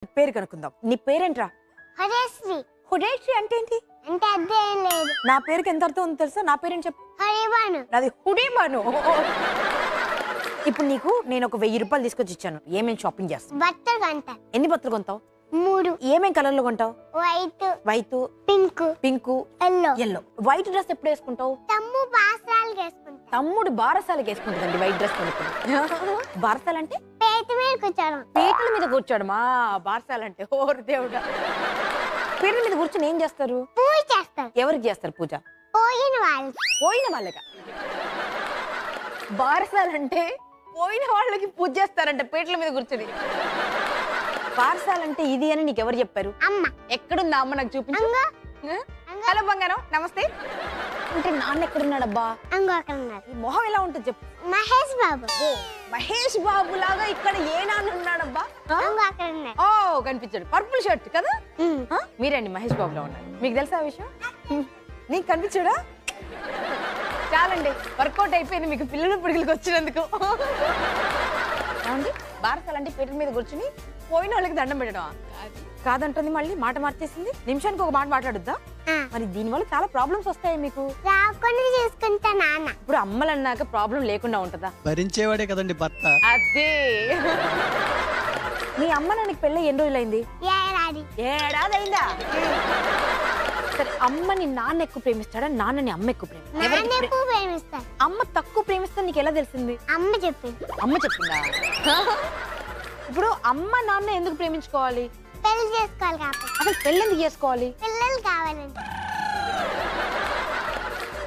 పేరు కనుక్కుందాం. నీ పేరేంట్రా? హరేశ్రీ. హుడేశ్రీ అంటే ఏంటి? అంటే అదేం లేదు. నా పేరుకి ఎంత అర్థం ఉందో తెలుసా? నా పేరేంటి చెప్పు. హరిబాను. నాది హుడేబాను. ఇప్పుడు నీకు నేను ఒక 1000 రూపాయలు తీసుకొచ్చి ఇచ్చాను. ఏమేమి షాపింగ్ చేస్తావు? బట్టలు కొంటా. ఎన్ని బట్టలు కొంటావు? 3. ఏమేం కలర్లో కొంటావు? White, white, pink, pink, yellow. Yellow. White dress ఎప్పుడు వేసుకుంటావు? తమ్ము బాసరాలు వేసుకుంటా. తమ్ముడు బారసాలకి వేసుకుంటుందండి వైట్ డ్రెస్ కొనుక్కుని. బారసాలంటే పేట మీద కూర్చోడం. పీటల మీద కూర్చోడమా? బారసాలంటే ఓరు దేవుడా. పీటల మీద కూర్చొని ఏం చేస్తారు? పూజ చేస్తారు. ఎవరికి చేస్తారు పూజ? పోయిన వాళ్ళు. పోయిన వాళ్ళగా. బారసాలంటే పోయిన వాళ్ళకి పూజ చేస్తారంట పీటల మీద కూర్చొని. బారసాలంటే ఇది అని నీకు ఎవరు చెప్పారు? అమ్మ. ఎక్కడుందా అమ్మ? నాకు చూపించు. హలో బంగారం, నమస్తే. అంటే నాన్న ఎక్కడున్నాడబ్బా? అంగో అక్కడ ఉన్నారు. ఈ మొహం ఎలా ఉంటుంది చెప్పు. మహేష్ బాబు. మహేష్ బాబు లాగా ఇక్కడ ఏ నాన్న ఉన్నాడబ్బా? అంగో అక్కడ ఉన్నారు. ఓ కనిపించాడు. పర్పుల్ షర్ట్ కదా? మీరండి మహేష్ బాబులో ఉన్నారు. మీకు తెలుసా ఆ విషయం? నీకు కనిపించాడా? చాలండి, వర్కౌట్ అయిపోయింది మీకు పిల్లలు పిడుగులకు వచ్చినందుకు. ఏమండి, బారసాలంటే పీటల మీద కూర్చుని పోయిన వాళ్ళకి దండం పెట్టడం కాదంటుంది. మళ్ళీ మాట మార్చేసింది. నిమిషానికి ఒక మాట మాట్లాడుద్దా? మరి దీనివల్ల చాలా ప్రాబ్లమ్స్ వస్తాయి మీకు. రాకుండా చేసుకుంటా నాన్న. ఇప్పుడు అమ్మలు అన్నాక ప్రాబ్లం లేకుండా ఉంటుందా? భరించేవాడే కదండి భర్త. అదే. మీ అమ్మ నాన్నకి పెళ్ళి ఎన్ని రోజులైంది? ఏడాది. ఏడాది అయిందా? సరే, అమ్మని నాన్న ఎక్కువ ప్రేమిస్తాడా, నాన్నని అమ్మ ఎక్కువ నాన్న ఎక్కువ ప్రేమిస్తాడు. అమ్మ తక్కువ ప్రేమిస్తా నీకు ఎలా తెలిసింది? అమ్మ చెప్పింది. అమ్మ చెప్పిందా? ఇప్పుడు అమ్మ నాన్న ఎందుకు ప్రేమించుకోవాలి? పెళ్లి చేసుకోవాలి కాబట్టి. అసలు పెళ్ళి ఎందుకు చేసుకోవాలి? పిల్లలు కావాలంటే.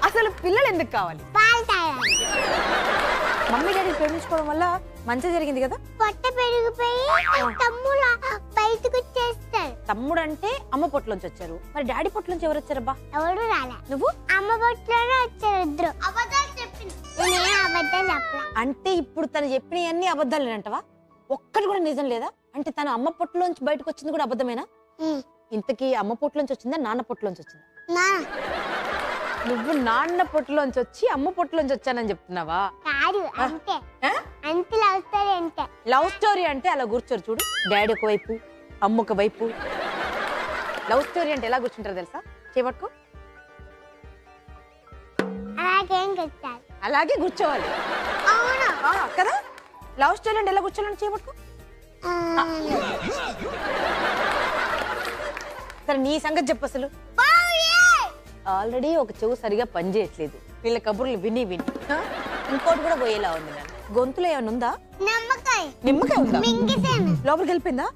అసలు పిల్లలు ఎందుకు కావాలి? పాలు తాగాలి. మమ్మీ డాడీ ప్రేమించుకోవడం వల్ల మంచి జరిగింది కదా. పొట్ట పెరిగిపోయి తమ్ముడు బయటకు వచ్చేస్తాడు. తమ్ముడు అంటే అమ్మ పొట్టులోంచి వచ్చారు. మరి డాడీ పొట్టులోంచి ఎవరు వచ్చారబ్బా? ఎవడు రాలే. నువ్వు? అమ్మ పొట్టులోనే వచ్చారు ఇద్దరు. అబద్ధాలు చెప్పింది. నేను అబద్ధాలు చెప్పలే. అంటే ఇప్పుడు తను చెప్పినవన్నీ అబద్ధాలేనంటవా? ఒక్కటి కూడా నిజం లేదా? అంటే తన అమ్మ పొట్టులోంచి బయటకు వచ్చింది కూడా అబద్ధమేనా? ఇంతకీ అమ్మ పొట్టులోంచి వచ్చిందా, నాన్న పొట్టులోంచి వచ్చిందా? నువ్వు నాన్న పొట్టులోంచి వచ్చి అమ్మ పొట్టులోంచి వచ్చానని చెప్తున్నావా? కాదు, అంతే. అంతే లవ్ స్టోరీ అంటే. లవ్ స్టోరీ అంటే అలా కూర్చోరు చూడు. డాడీ ఒక వైపు, అమ్మ ఒక వైపు. లవ్ స్టోరీ అంటే ఎలా కూర్చుంటారు తెలుసా? చేపట్టుకో. అలాగేం చెప్తారు. అలాగే కూర్చోవాలి. అవును కదా? లవ్ స్టోరీ అంటే ఎలా కూర్చోవాలని చేపట్టుకో. సరే, నీ సంగతి చెప్పు అసలు. ఆల్రెడీ ఒక చెవు సరిగా పనిచేయట్లేదు వీళ్ళ కబుర్లు విని విని. ఇంకోటి కూడా పోయేలా ఉంది. నన్ను గొంతులో ఏమైనా ఉందా? నిమ్మకాయ. నిమ్మకాయ ఉందా? మింగేసాను. లోపలికి వెళ్ళిపోయిందా?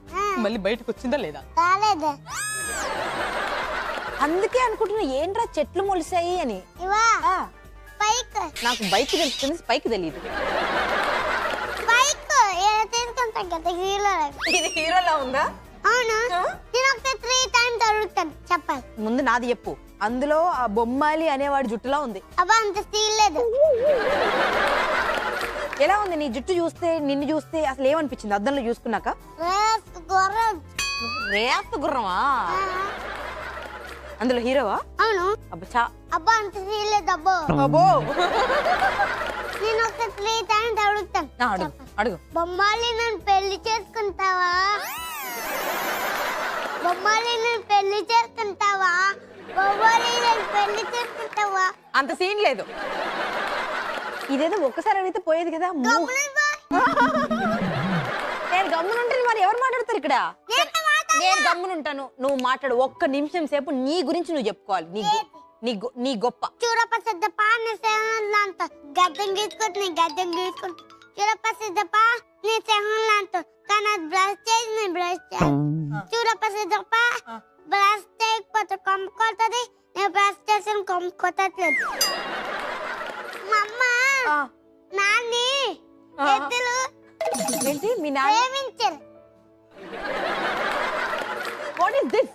మళ్ళీ బయటకు వచ్చిందా లేదా? కాలేదు. అందుకే అనుకుంటున్నా ఏంట్రా చెట్లు మొలిసాయి అని. ఇవా బైక్. నాకు బైక్ తెలుస్తుంది, స్పైక్ తెలియదు. బైక్ ఏదో తీసుకుంటాం కదా హీరో. ఇది హీరోలా ఉందా? అవును. నేను ఒక 3 టైమ్స్ అడుగుతాను చెప్పాలి. ముందు నాది చెప్పు. అందులో ఆ బొమ్మాలి అనేవాడి జుట్టులా ఉంది. అబ్బా అంత స్టీల్ లేదు. ఎలా ఉంది నీ జుట్టు చూస్తే? నిన్ను చూస్తే అసలు ఏమనిపించింది అద్దంలో చూసుకున్నాక? రేస్తు గుర్రమా? అందులో హీరోవా? అవును. అబ్బా అంత స్టీల్ లేదు. అబ్బో నేను ఒక 3 టైమ్స్ అడుగుతాను. అడుగు అడుగు. బొమ్మాలి నన్ను పెళ్లి చేసుకుంటావా? బొమ్మాలి నన్ను పెళ్లి చేసుకుంటావా? బొమ్మాలి నన్ను పెళ్లి చేసుకుంటావా? అంత సీన్ లేదు. ఇదేదో ఒక్కసారి అడిగితే పోయేది కదా. నేను గమ్మునుంటే మరి ఎవరు మాట్లాడతారు ఇక్కడ? నేను గమ్మునుంటాను, నువ్వు మాట్లాడు. ఒక్క నిమిషం సేపు నీ గురించి నువ్వు చెప్పుకోవాలి. నీ గొప్ప. చూడపసిద్దప్ప అంత గద్దం గీసుకుంటున్నా. గద్దం గీసుకుంటా. చూడపసిద్దప్ప నీ సేహంలాంతో కానీ బ్రష్ చేసి నేను బ్రష్ చేయాలి. చూడపసిద్దప్ప బ్రష్ చేయకపోతే కొమ్ము కొడుతుంది. నేను బ్రష్ చేసిన కొమ్ము కొట్టట్లేదు. మా అమ్మ నాన్ని ఎద్దులు ఏంటి మీ నాన్న ప్రేమించారు. What is this?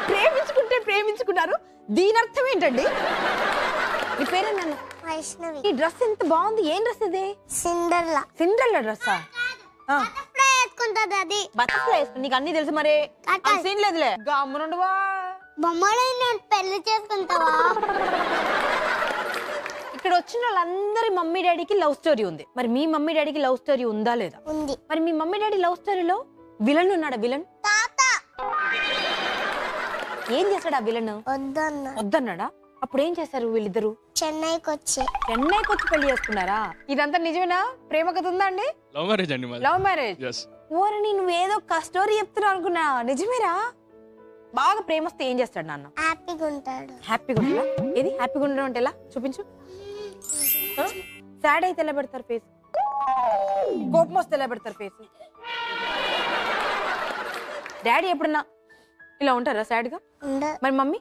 ప్రేమించుకుంటే ప్రేమించుకున్నారు, దీని అర్థం ఏంటండి? నీ పేరేంటన్నా? వైష్ణవి. ఈ డ్రెస్ ఎంత బాగుంది. ఏం డ్రెస్ ఇది? సిండర్లా. సిండ్రెల్లా డ్రెస్సా? బటర్ఫ్లై వేసుకుంటది అది. బటర్ఫ్లై వేసుకుని నీకు అన్ని తెలుసు మరి. సీన్ లేదులే. గమ్మునుండవా. బొమ్మలు నేను పెళ్లి చేసుకుంటావా? ఇక్కడ వచ్చిన వాళ్ళందరి మమ్మీ డాడీకి లవ్ స్టోరీ ఉంది. మరి మీ మమ్మీ డాడీకి లవ్ స్టోరీ ఉందా లేదా? ఉంది. మరి మీ మమ్మీ డాడీ లవ్ స్టోరీలో విలన్ ఉన్నాడా? విలన్ తాత ఏం చేస్తాడు ఆ విలన్? వద్దన్నాడా? అప్పుడు ఏం చేశారు వీళ్ళిద్దరు? చెన్నైకి వచ్చి పెళ్లి చేసుకున్నారా? ఇదంతా నిజమేనా? ప్రేమ కథ ఉందా అండి? లవ్ మ్యారేజ్ అండి మాది. Love marriage. ఓరని నువ్వేదో స్టోరీ చెప్తున్నావు అనుకున్నా. నిజమేరా? బాగా ప్రేమ వస్తే ఏం చేస్తాడు నాన్న? హ్యాపీగా ఉంటాడు. హ్యాపీగా ఉంటాడా? ఏది హ్యాపీగా ఉండడం అంటే ఎలా చూపించు. సాడ్ అయితే ఎలా పెడతారు ఫేస్? కోపం వస్తే ఎలా పెడతారు ఫేస్? డాడీ ఎప్పుడన్నా ఇలా ఉంటారా సాడ్ గా? మరి మమ్మీ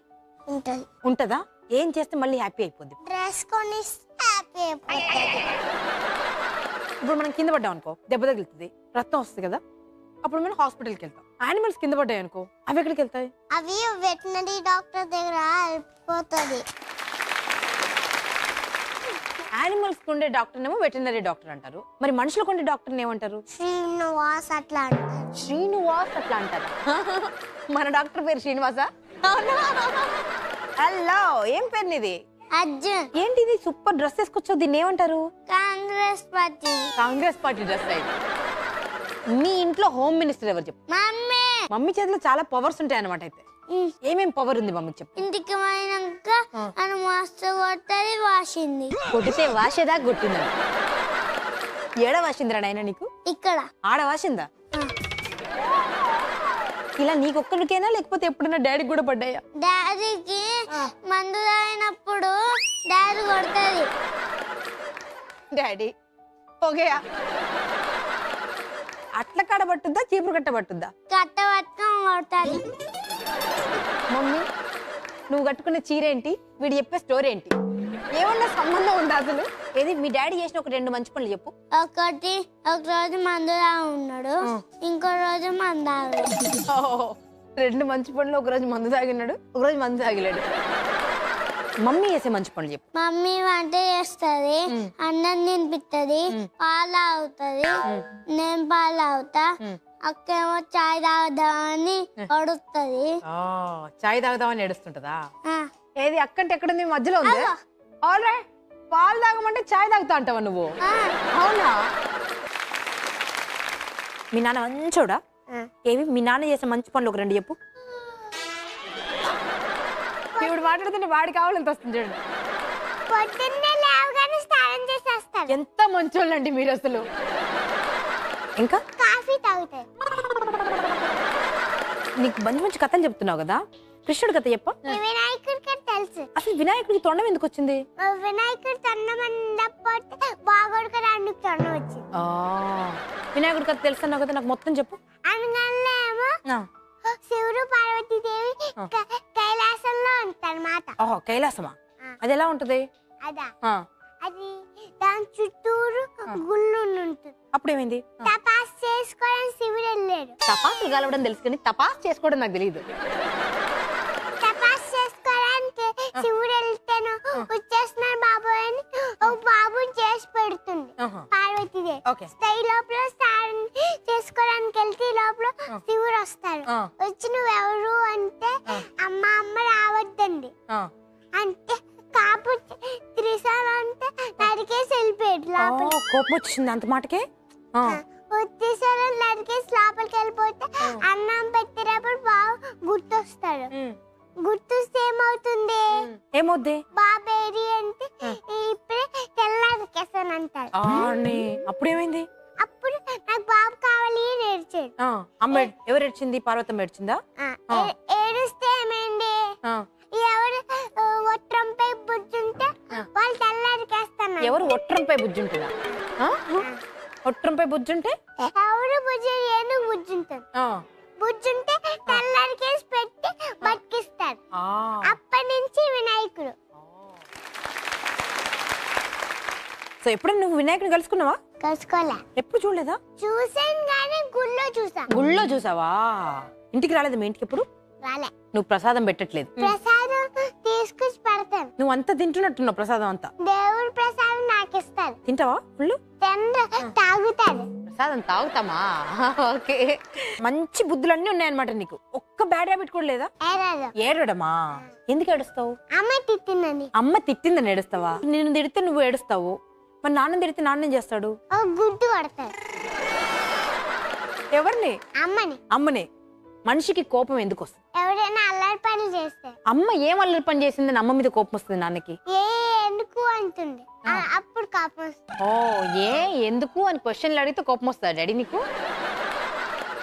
ఉంటదా? ఏం చేస్తే మళ్ళీ హ్యాపీ అయిపోద్ది? డ్రెస్ కొని హ్యాపీ అయిపోతుంది. ఇప్పుడు మనం కింద పడ్డాం అనుకో, దెబ్బ తగులుతుంది, రక్తం వస్తుంది కదా, అప్పుడు మనం హాస్పిటల్కి వెళ్తాం. యానిమల్స్ కింద పడ్డాయి అనుకో, అవి ఎక్కడికి వెళ్తాయి? అవి వెటనరీ డాక్టర్ దగ్గర వెళ్ళిపోతుంది. యానిమల్స్ ఉండే డాక్టర్ ఏమో వెటనరీ డాక్టర్ అంటారు. మరి మనుషులకు ఉండే డాక్టర్ ఏమంటారు? శ్రీనివాస్ అట్లా అంటారు. శ్రీనివాస్ అట్లా అంటారు. మన డాక్టర్ పేరు శ్రీనివాసా? హలో, ఏం పేరు నీది? అర్జున్. ఏంటిది సూపర్ డ్రెస్ వేసుకొచ్చావు, దీన్ని ఏమంటారు? కాంగ్రెస్ పార్టీ డ్రెస్ అయితే. మీ ఇంట్లో హోమ్ మినిస్టర్ ఎవరు చెప్పు? మమ్మీ. మమ్మీ చేతిలో చాలా పవర్స్ ఉంటాయి అన్నమాట. అయితే ఏమేం పవర్ ఉంది మమ్మీ చెప్పు? ఇంటికి పోయినాక అని మస్తు కొట్టది, వాసింది. కొట్టితే వాసేదా కొట్టిందా? ఏడ వాసిందిరా నాయన నీకు? ఇక్కడ. ఆడ వాసిందా? ఇలా నీకొక్కరికేనా లేకపోతే ఎప్పుడైనా డాడీకి కూడా పడ్డాయా? డాడీకి మందు తాగినప్పుడు డాడీ కొడతది. డాడీ ఓకేయా? అట్ల కాడ పట్టుద్దా, చీపురు కట్ట పట్టుద్దా? కట్ట పట్టుకొని కొడతాది. మమ్మీ నువ్వు కట్టుకునే చీర ఏంటి, వీడు చెప్పే స్టోరీ ఏంటి, ఏమన్నా సంబంధం ఉందా అసలు? ఏది మీ డాడీ చేసిన ఒక 2 మంచి పనులు చెప్పు. ఒక రోజు మందు తాగి ఉన్నాడు, ఇంకో రోజు మందు తాగలేదు. 2 మంచి పనులు, ఒక రోజు మందు తాగినాడు, ఒక రోజు మందు తాగిలేడు. మమ్మీ చేసే మంచి పనులు చెప్పు. మమ్మీ వంట చేస్తది, అన్నం తినిపిస్తుంది, పాలు తాగుతుంది, నేను పాలు తాగుతా. అక్కేమో చాయ్ తాగుదామని అడుగుతుంది. చాయ్ తాగుదామని ఏడుస్తుంటదా? ఏది అక్కంటే ఎక్కడుంది? మధ్యలో ఉంది. ఆల్రైట్, పాలు తాగమంటే చాయ్ తాగుతా అంటావా నువ్వు? అవునా? మీ నాన్న మంచోడా? ఏవి మీ నాన్న చేసే మంచి పనులు ఒక 2 చెప్పు. ఇప్పుడు మాట్లాడుతుంటే వాడి కావాలంత వస్తుంది చూడండి. పొద్దున్నే లేవగానే స్నానం చేసేస్తారు. ఎంత మంచోళ్ళండి మీరు అసలు. ఇంకా కాఫీ తాగుతారు. నీకు మంచి కథలు చెప్తున్నావు కదా, కృష్ణుడి కథ చెప్ప. వినాయకుడికి తెలుసు. అసలు వినాయకుడికి తొండం ఎందుకు వచ్చింది? వినాయకుడు తొండం అందకపోతే బాగోడుకు రానికి తొండం వచ్చింది. వినాయకుడి కథ తెలుసు అన్నావు కదా, నాకు మొత్తం చెప్పు. అనగానేమో శివుడు పార్వతీదేవి కైలాసంలో ఉంటారన్నమాట. ఓహో, కైలాసమా? అది ఎలా ఉంటది? అదా అది దాని చుట్టూరు గుళ్ళు ఉంటుంది. అప్పుడు ఏమైంది? తపాస్ చేసుకోవడానికి శివుడు వెళ్ళాడు. తపాసులు కలవడం తెలుసు కానీ తపాస్ చేసుకోవడం నాకు తెలియదు. తపాస్ చేసుకోవడానికి శివుడు వెళ్తాను, వచ్చేస్తున్నాడు బాబోయ్ అని ఒక బాబుని చేసి పెడుతుంది పార్వతీదేవి. స్టై లోపల స్నానం చేసుకోవడానికి వెళ్తే లోపల శివుడు వస్తాడు. వచ్చి నువ్వెవరు అంటే అమ్మ రావద్దండి అంటే కాపు త్రిశాల అంటే నరికేసి వెళ్ళిపోయాడు లోపల. కోపం వచ్చింది అంత మాటకే. త్రిశాల నరికేసి లోపలికి వెళ్ళిపోతే అన్నం పెట్టేటప్పుడు బాగా గుర్తొస్తాడు. గుర్తొస్తే ఏమవుతుంది? బాబేరి అంటే ఇప్పుడే తెల్లారికేసాను అంటారు. అప్పుడు ఏమైంది? అప్పుడు నాకు బాబు కావాలి అని ఏడ్చాడు. అమ్మ ఎవరు ఏడ్చింది? పార్వతమ్మ ఏడ్చిందా? ఏడుస్తే ఏమైంది? ఎవరు ఒట్రంపై బుజ్జుంటే వాళ్ళు తెల్లారికేస్తాను. ఎవరు ఒట్రంపై బుజ్జుంటుందా? ఒట్రంపై బుజ్జుంటే ఎవరు బుజ్జు? ఏనుగు బుజ్జుంటుంది. బుజ్జుంటే తెల్లారికేసి పెట్టి బతికిస్తాడు. అప్పటి నుంచి వినాయకుడు. సో ఎప్పుడు నువ్వు వినాయకుడిని కలుసుకున్నావా? కలుసుకోలే. ఎప్పుడు చూడలేదా? చూసాను కానీ గుళ్ళో చూసా. గుళ్ళో చూసావా? ఇంటికి రాలేదు మీ ఇంటికి ఎప్పుడు? రాలే. నువ్వు ప్రసాదం పెట్టట్లేదు. ప్రసాదం తీసుకొచ్చి పెడతాను. నువ్వు అంతా తింటున్నట్టున్నావు ప్రసాదం అంతా. దేవుడు ప్రసాదం నాకు ఇస్తాడు. తింటావా? ఫుల్ తాగుతాడు. ప్రసాదం తాగుతామా? ఓకే. మంచి బుద్ధులన్నీ ఉన్నాయన్నమాట నీకు. ఒక్క బ్యాడ్ హ్యాబిట్ కూడా లేదా? ఏడవడమా? ఎందుకు ఏడుస్తావు? అమ్మ తిట్టిందని. అమ్మ తిట్టిందని ఏడుస్తావా? నేను తిడితే నువ్వు ఏడుస్తావు, మరి నాన్న తిడితే నాన్న ఏం చేస్తాడు? గుడ్డు కొడతాడు. ఎవరిని? అమ్మని. మనిషికి కోపం ఎందుకు వస్తుంది? ఎవరైనా అల్లరి పని చేస్తే. అమ్మ ఏం అల్లరి పని చేసిందని అమ్మ మీద కోపం వస్తుంది నాన్నకి? ఎందుకు అంటుంది, అప్పుడు కోపం వస్తుంది. ఓ ఎందుకు అని క్వశ్చన్లు అడిగితే కోపం వస్తుందా డాడీ నీకు?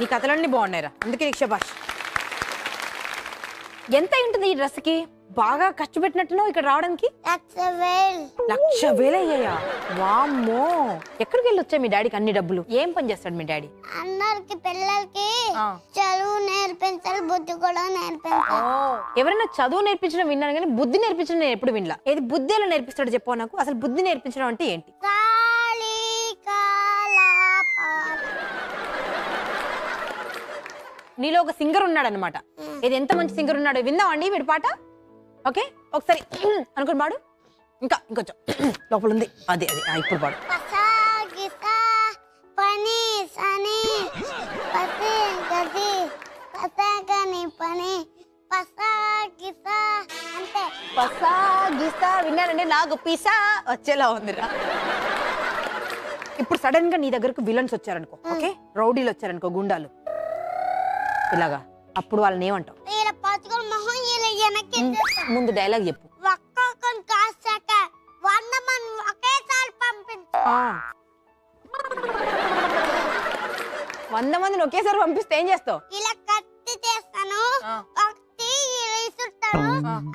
నీ కథలన్నీ బాగున్నాయిరా, అందుకే నీకు శభాష్. ఎంత ఉంటుంది ఈ డ్రెస్ కి? బాగా ఖర్చు పెట్టినట్టున్నావు ఇక్కడ రావడానికి. 1,00,000 అయ్యాయా? వామ్మో, ఎక్కడికి వెళ్ళి వచ్చా మీ డాడీకి అన్ని డబ్బులు? ఏం పని చేస్తాడు మీ డాడీ? అందరికి పిల్లలకి చదువు నేర్పించాలి, బుద్ధి కూడా నేర్పించాలి. ఎవరైనా చదువు నేర్పించడం విన్నాను కానీ బుద్ధి నేర్పించడం నేను ఎప్పుడు వినలా. ఏది బుద్ధి ఎలా నేర్పిస్తాడు చెప్పు నాకు. అసలు బుద్ధి నేర్పించడం అంటే ఏంటి? నీలో ఒక సింగర్ ఉన్నాడు అనమాట. ఇది ఎంత మంచి సింగర్ ఉన్నాడో విందామండి వీడి పాట. ఓకే, ఒకసారి అనుకుని పాడు. ఇంకొంచెం లోపల ఉంది. అదే ఇప్పుడు పాడు. విన్నానండి, నాకు పిసా వచ్చేలా ఉందిరా. ఇప్పుడు సడన్ గా నీ దగ్గరకు విలన్స్ వచ్చారనుకో, ఓకే, రౌడీలు వచ్చారనుకో, గుండాలు ఇలాగా, అప్పుడు వాళ్ళని ఏమంటావు? ముందు డైలాగ్ చెప్పు. 100 మందిని ఒకేసారి పంపిస్తే ఏం చేస్తావు? ఇలా కత్తి చేస్తాను,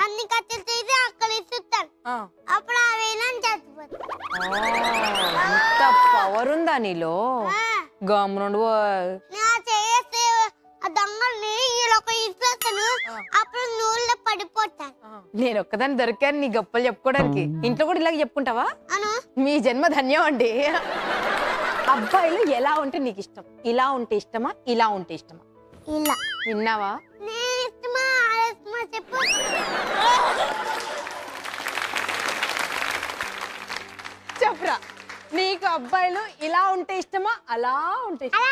అన్ని కత్తులు తీసి అక్కడ ఇస్తాను, అప్పుడు ఆ విలన్ చచ్చిపోతాడు. అంత పవర్ ఉందా నీలో? గమ్మునుండు. నేను ఒక్కదాన్ని దొరికాను నీ గొప్పలు చెప్పుకోవడానికి. ఇంట్లో కూడా ఇలాగ చెప్పుకుంటావా? మీ జన్మ ధన్యం అండి. అబ్బాయిలు ఎలా ఉంటే నీకు ఇష్టం? ఇలా ఉంటే ఇష్టమా, ఇలా ఉంటే ఇష్టమా? ఇలా. విన్నావా? చెప్పురా, నీకు అబ్బాయిలు ఇలా ఉంటే ఇష్టమా, అలా ఉంటే ఇష్టమా?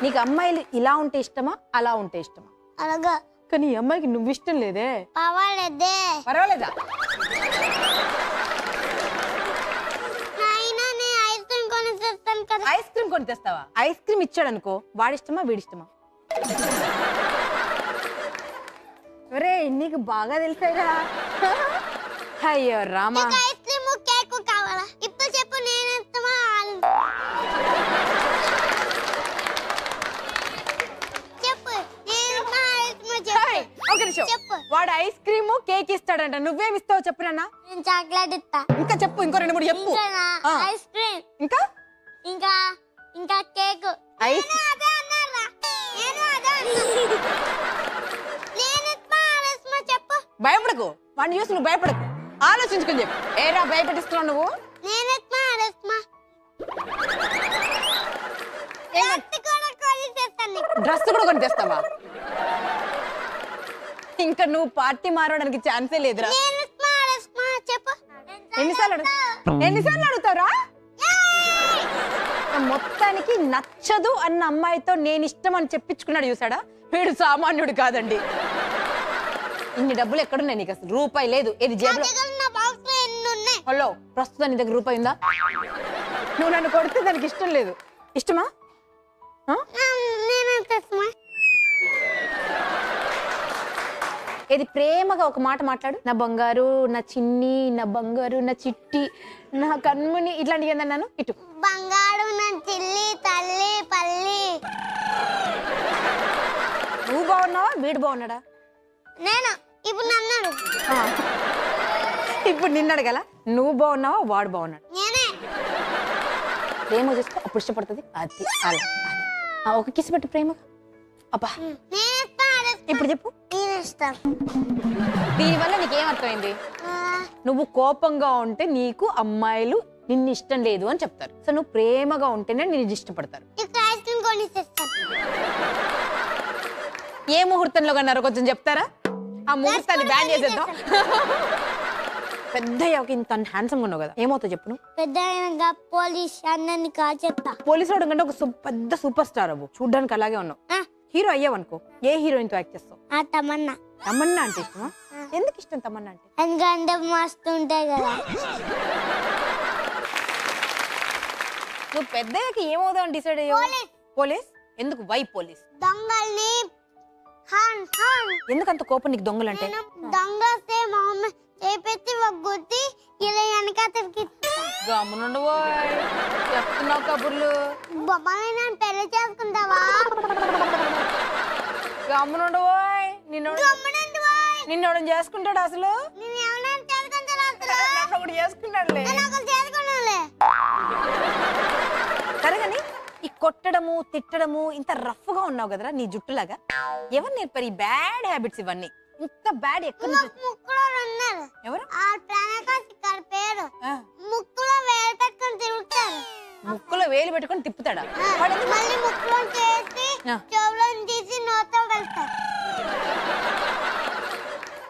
నీకు అమ్మాయిలు ఇలా ఉంటే ఇష్టమా, అలా ఉంటే ఇష్టమా? అలాగా. కానీ ఈ అమ్మాయికి నువ్వు ఇష్టం లేదే. పర్వాలేదా? ఐస్ క్రీమ్ కొని తెస్తావా? ఐస్ క్రీమ్ ఇచ్చాడు అనుకో, వాడిష్టమా వీడిష్టమా? ఒరే నీకు బాగా తెలుసారా? అయ్యో రామా. వాడు ఐస్ క్రీమ్ కేక్ ఇస్తాడంట, నువ్వేమి ఇస్తావు చెప్పు నాన్న? నేను చాక్లెట్ ఇస్తా. ఇంకా చెప్పు, ఇంకో 2-3 చెప్పు. ఐస్ క్రీమ్, ఇంకా కేక్. భయపడకు, వాడిని చూసి నువ్వు భయపడకు, ఆలోచించుకుని చెప్పు. ఏరా భయపెట్టిస్తున్నావు నువ్వు? డ్రెస్ కూడా కొని తెస్తావా? ఇంకా నువ్వు పార్టీ మారడానికి ఛాన్సే లేదురా. ఎన్నిసార్లు అడుగుతావురా? మొత్తానికి నచ్చదు అన్న అమ్మాయితో నేను ఇష్టం అని చెప్పించుకున్నాడు చూసాడా? వీడు సామాన్యుడు కాదండి. ఇన్ని డబ్బులు ఎక్కడున్నాయి నీకు? అసలు రూపాయి లేదు. ఏది జేబులో? హలో, ప్రస్తుతం నీ దగ్గర రూపాయి ఉందా? నువ్వు నన్ను కొడితే దానికి ఇష్టం లేదు. ఇష్టమా? ఏది ప్రేమగా ఒక మాట మాట్లాడు. నా బంగారు, నా చిన్ని, నా బంగారు, నా చిట్టి, నా కన్ముని, ఇట్లాంటివి ఏందన్నాను? ఇటు బంగారు, నా చిల్లి, తల్లి, పల్లి. నువ్వు బాగున్నావా, వీడు బాగున్నాడా? నేను ఇప్పుడు నన్నాడు. ఇప్పుడు నిన్ను అడగల, నువ్వు బాగున్నావా వాడు బాగున్నాడు? ప్రేమ చూసుకో, అప్పుడు ఇష్టపడుతుంది. అది అలా ఒక కిస్ పెట్టు ప్రేమగా. అబ్బా, ఇప్పుడు చెప్పు. దీనివల్ల నీకేం అర్థమైంది? నువ్వు కోపంగా ఉంటే నీకు అమ్మాయిలు నిన్ను ఇష్టం లేదు అని చెప్తారు. సో నువ్వు ప్రేమగా ఉంటేనే నిన్ను ఇష్టపడతారు. ఏ ముహూర్తంలో కన్నారో కొంచెం చెప్తారా? ఆ ముహూర్తాన్ని బ్యాన్ చేసేద్దాం. పెద్ద ఇంత హ్యాండ్సమ్ ఉన్నావు కదా, ఏమవుతావు చెప్పు నువ్వు? పెద్ద పోలీస్ అన్నని కాచేస్తా. పోలీసు వాడు కంటే ఒక పెద్ద సూపర్ స్టార్ అవ్వు. చూడ్డానికి అలాగే ఉన్నావు. హీరో అయ్యావనుకో, ఏ హీరోయిన్ తో యాక్ట్ చేస్తావు? తమన్నా. తమన్నా అంటే ఇష్టమా? ఎందుకు ఇష్టం తమన్నా అంటే? ఎందుకంటే మస్తు ఉంటాయి కదా. నువ్వు పెద్దయ్యాక ఏమవుదాం అని డిసైడ్ అయ్యావు? పోలీస్. ఎందుకు? Why police? దొంగల్ని ఎందుకంత కోపం నీకు దొంగలంటే? దొంగ వస్తే మా అమ్మ చేపెట్టి ఒక గుద్ది ఇలా వెనక తిరిగి గమ్మునుండవో, చెప్తున్నావు కబుర్లు. బొమ్మని నేను పెళ్లి చేసుకుంటావా? గమ్మునుండవో. నిన్నోడు చేసుకుంటాడు అసలు? నేను ఎవరైనా చేసుకుంటాను అసలు? ఒకడు చేసుకున్నాడులే. నేను ఒకరు చేసుకున్నానులే. సరే కానీ ఈ కొట్టడము తిట్టడము ఇంత రఫ్ గా ఉన్నావు కదరా నీ జుట్టులాగా, ఎవరు నేర్పారు ఈ బ్యాడ్ హ్యాబిట్స్ ఇవన్నీ? ఇంత బ్యాడ్ ఎక్కడి నుంచి? ముక్కులో ఉన్నారు. ఎవరు? ఆ ప్రణాకాశ్ ఇక్కడ పేరు. ముక్కులో వేలు పెట్టుకొని తిరుగుతారు. ముక్కులో వేలు పెట్టుకొని తిప్పుతాడా? మళ్ళీ ముక్కులో చేసి చెవులో తీసి నోతో వెళ్తారు.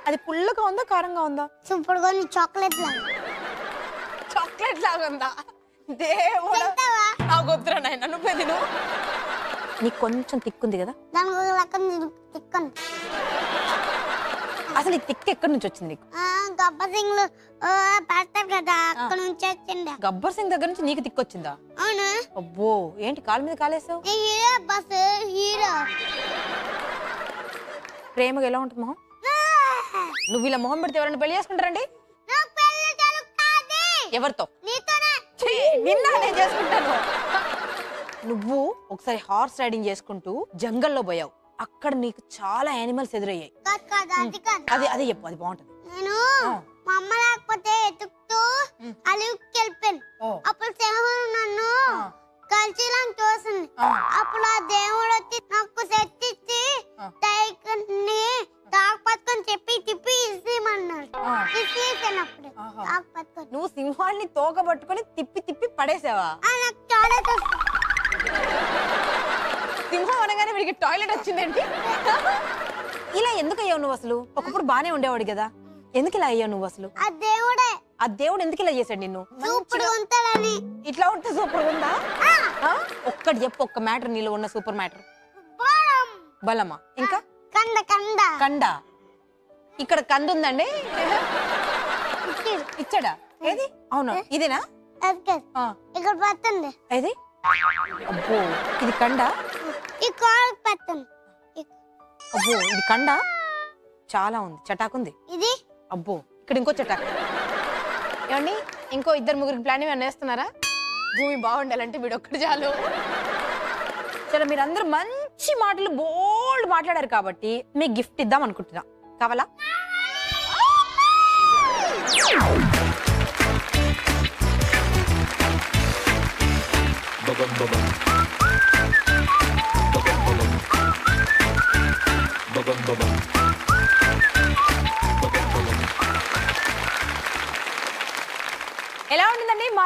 అది పుల్లగా ఉందా కారంగా ఉందా? సూపర్ గా చాక్లెట్ లాగా. చాక్లెట్ లాగా ఉందా? దేవుడా, నాకు వద్దురా నాయన, నువ్వే తిను. నీకు కొంచెం తిక్కుంది కదా? దానికి ఒక రకం తిక్కను. అసలు ఈ తిక్కు ఎక్కడి నుంచి వచ్చింది నీకు? గబ్బర్ సింగ్ పెడతారు కదా, అక్కడ నుంచి వచ్చింది. గబ్బర్ సింగ్ దగ్గర నుంచి నీకు తిక్కు వచ్చిందా? అవును. అబ్బో, ఏంటి కాలు మీద కాలేసావు? Hero bus hero. ప్రేమగా ఎలా ఉంటుంది మొహం? నువ్వు ఇలా మొహం పెడితే ఎవరైనా పెళ్లి చేసుకుంటారండి? ఎవరితో? నిన్న నేను చేసుకుంటాను. నువ్వు ఒకసారి హార్స్ రైడింగ్ చేసుకుంటూ జంగల్లో పోయావు, అక్కడ నీకు చాలా యానిమల్స్ ఎదురయ్యాయి. అది అదే చెప్పు, అది బాగుంటది. నేను మా అమ్మ లేకపోతే ఎతుకుతూ అలివికి వెళ్ళిపోయాను. అప్పుడు సింహం నన్ను కలిసిలాగా చూసింది. అప్పుడు ఆ దేవుడు వచ్చి నాకు శక్తి ఇచ్చి టైగర్ని తాకు పట్టుకొని చెప్పి తిప్పి ఇసేమన్నాడు. ఇసేసినప్పుడు తాకు పట్టుకొని. నువ్వు సింహాన్ని తోక పట్టుకొని తిప్పి తిప్పి పడేసావా? నాకు చాలా సింహం అనగానే వీడికి టాయిలెట్ వచ్చిందేంటి? ఇలా ఎందుకు అయ్యావు నువ్వు అసలు? ఒకప్పుడు బానే ఉండేవాడు కదా, ఎందుకు ఇలా అయ్యావు నువ్వు అసలు? ఆ దేవుడే. ఆ దేవుడు ఎందుకు ఇలా చేశాడు నిన్ను? సూపర్ ఉంటాడని. ఇట్లా ఉంటే సూపర్ ఉందా? ఒక్కటి చెప్పు, ఒక్క మ్యాటర్ నీలో ఉన్న సూపర్ మ్యాటర్. బలమా? ఇంకా కండ కండ కండ. ఇక్కడ కంద ఉందండి, ఇచ్చాడా? ఏది? అవును, ఇదేనా? ఇక్కడ పట్టండి. ఏది? అబ్బో, ఇది కండ. ఈ కాలు పట్టండి. అబ్బో, ఇది కండ చాలా ఉంది, చటాకుంది. ఇది అబ్బో, ఇక్కడ ఇంకో చటాకు. ఏమండి, ఇంకో ఇద్దరు ముగ్గురికి ప్లాన్ ఏమైనా వేస్తున్నారా? భూమి బాగుండాలంటే వీడు ఒక్కడు చాలు. సరే, మీరందరూ మంచి మాటలు బోల్డ్ మాట్లాడారు కాబట్టి మీకు గిఫ్ట్ ఇద్దాం అనుకుంటున్నా. కావాలా? ఎలా ఉంటుందండి మా